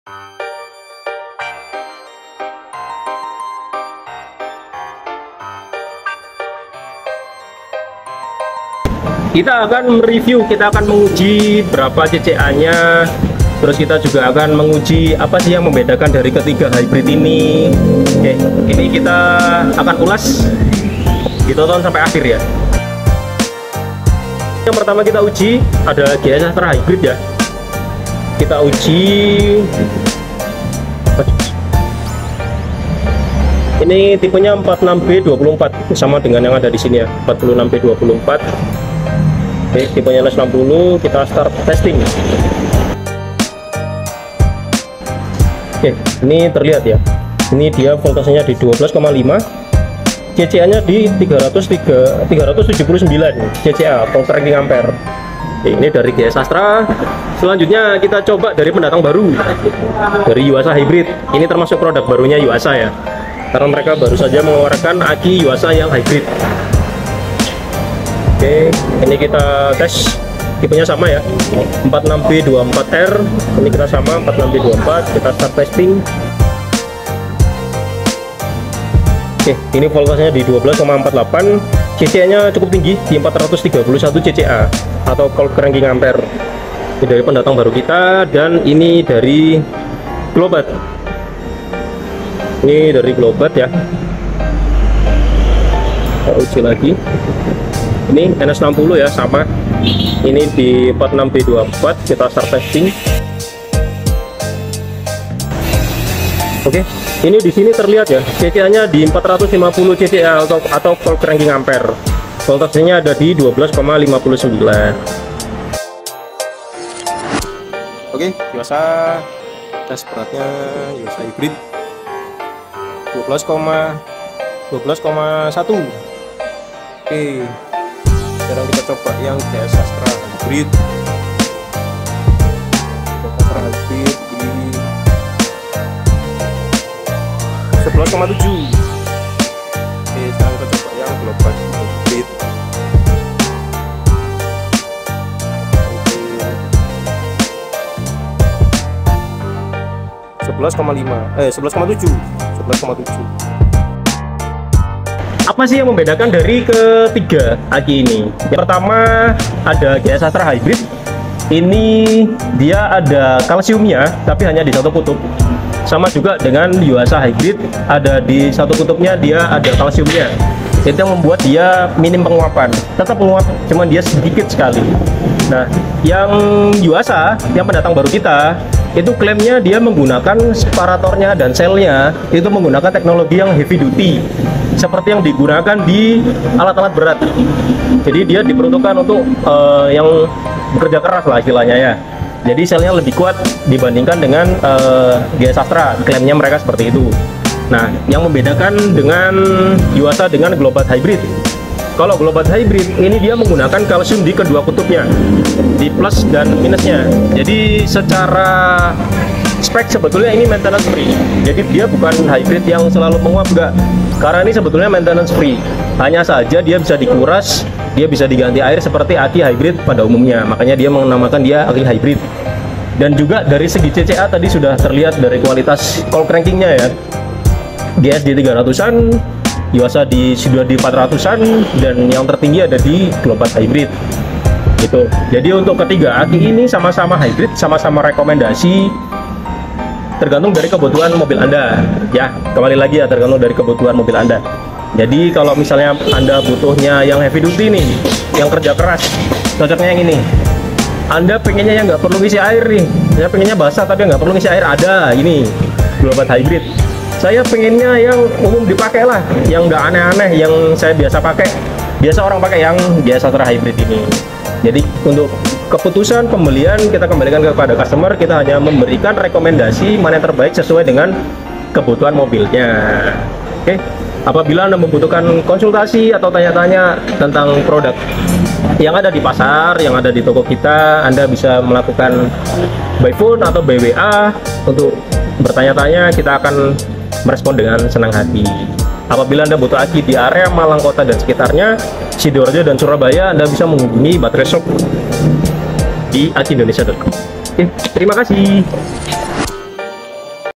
Kita akan mereview, kita akan menguji berapa CCA-nya, terus kita juga akan menguji apa sih yang membedakan dari ketiga hybrid ini. Oke, ini kita akan ulas, ditonton sampai akhir ya. Yang pertama kita uji ada GS Astra Hybrid ya. Kita uji ini tipenya 46B24 sama dengan yang ada di sini ya, 46B24. Oke, tipenya 60, kita start testing. Oke, ini terlihat ya. Ini dia voltasenya di 12,5, CCA-nya di 379 CCA, volt ranking ampere. Oke, ini dari GS Astra. Selanjutnya kita coba dari pendatang baru, dari Yuasa Hybrid. Ini termasuk produk barunya Yuasa ya, karena mereka baru saja mengeluarkan aki Yuasa yang hybrid. Oke, ini kita tes tipenya sama ya, 46B24R. Ini kita sama 46B24, kita start testing. Oke, ini voltasenya di 12,48, CCA-nya cukup tinggi di 431 CCA atau volt ranking ampere. Ini dari pendatang baru kita, dan ini dari Globat. Ini dari Globat ya. Kita uji lagi. Ini NS60 ya, sama. Ini di 46B24, kita start testing. Oke, ini di sini terlihat ya, CCA-nya di 450 CCA atau volt ranking ampere. Voltasenya ada di 12,59. Oke, Yuasa tes beratnya Yuasa Hybrid 12,1. Oke, sekarang kita coba yang GS Astra Hybrid. Astra Hybrid di 11,7. Oke, sekarang kita coba yang Globat Hybrid. 11,7. Apa sih yang membedakan dari ketiga aki ini? Yang pertama ada GS Astra Hybrid. Ini dia ada kalsiumnya, tapi hanya di satu kutub. Sama juga dengan Yuasa Hybrid, ada di satu kutubnya dia ada kalsiumnya. Itu yang membuat dia minim penguapan. Tetap penguap, cuman dia sedikit sekali. Nah, yang Yuasa, yang pendatang baru kita, itu klaimnya dia menggunakan separatornya dan selnya itu menggunakan teknologi yang heavy duty, seperti yang digunakan di alat-alat berat. Jadi dia diperuntukkan untuk yang bekerja keras lah istilahnya ya. Jadi selnya lebih kuat dibandingkan dengan GS Astra, klaimnya mereka seperti itu. Nah, yang membedakan dengan Yuasa dengan Globat Hybrid, kalau Globat Hybrid ini dia menggunakan kalsium di kedua kutubnya, di plus dan minusnya. Jadi secara spek sebetulnya ini maintenance free. Jadi dia bukan hybrid yang selalu menguap, enggak. Karena ini sebetulnya maintenance free. Hanya saja dia bisa dikuras, dia bisa diganti air seperti aki hybrid pada umumnya. Makanya dia menamakan dia aki hybrid. Dan juga dari segi CCA tadi sudah terlihat dari kualitas volt rankingnya ya. GS di 300-an, Yuasa sudah di 400-an, dan yang tertinggi ada di Globat Hybrid. Gitu. Jadi untuk ketiga aki ini sama-sama hybrid, sama-sama rekomendasi. Tergantung dari kebutuhan mobil Anda ya, kembali lagi ya, tergantung dari kebutuhan mobil Anda. Jadi kalau misalnya Anda butuhnya yang heavy duty nih, yang kerja keras, cocoknya yang ini. Anda pengennya yang nggak perlu ngisi air nih, saya pengennya basah tapi nggak perlu ngisi air, ada ini Globat Hybrid. Saya pengennya yang umum dipakai lah, yang nggak aneh-aneh, yang saya biasa pakai, biasa orang pakai, yang GS Astra Hybrid ini. Jadi untuk keputusan pembelian kita kembalikan kepada customer, kita hanya memberikan rekomendasi mana yang terbaik sesuai dengan kebutuhan mobilnya. Oke, apabila Anda membutuhkan konsultasi atau tanya-tanya tentang produk yang ada di pasar, yang ada di toko kita, Anda bisa melakukan by phone atau by WA untuk bertanya-tanya. Kita akan merespon dengan senang hati. Apabila Anda butuh aki di area Malang Kota dan sekitarnya, Sidoarjo dan Surabaya, Anda bisa menghubungi Baterai Shop di akiindonesia.com. Oke, terima kasih.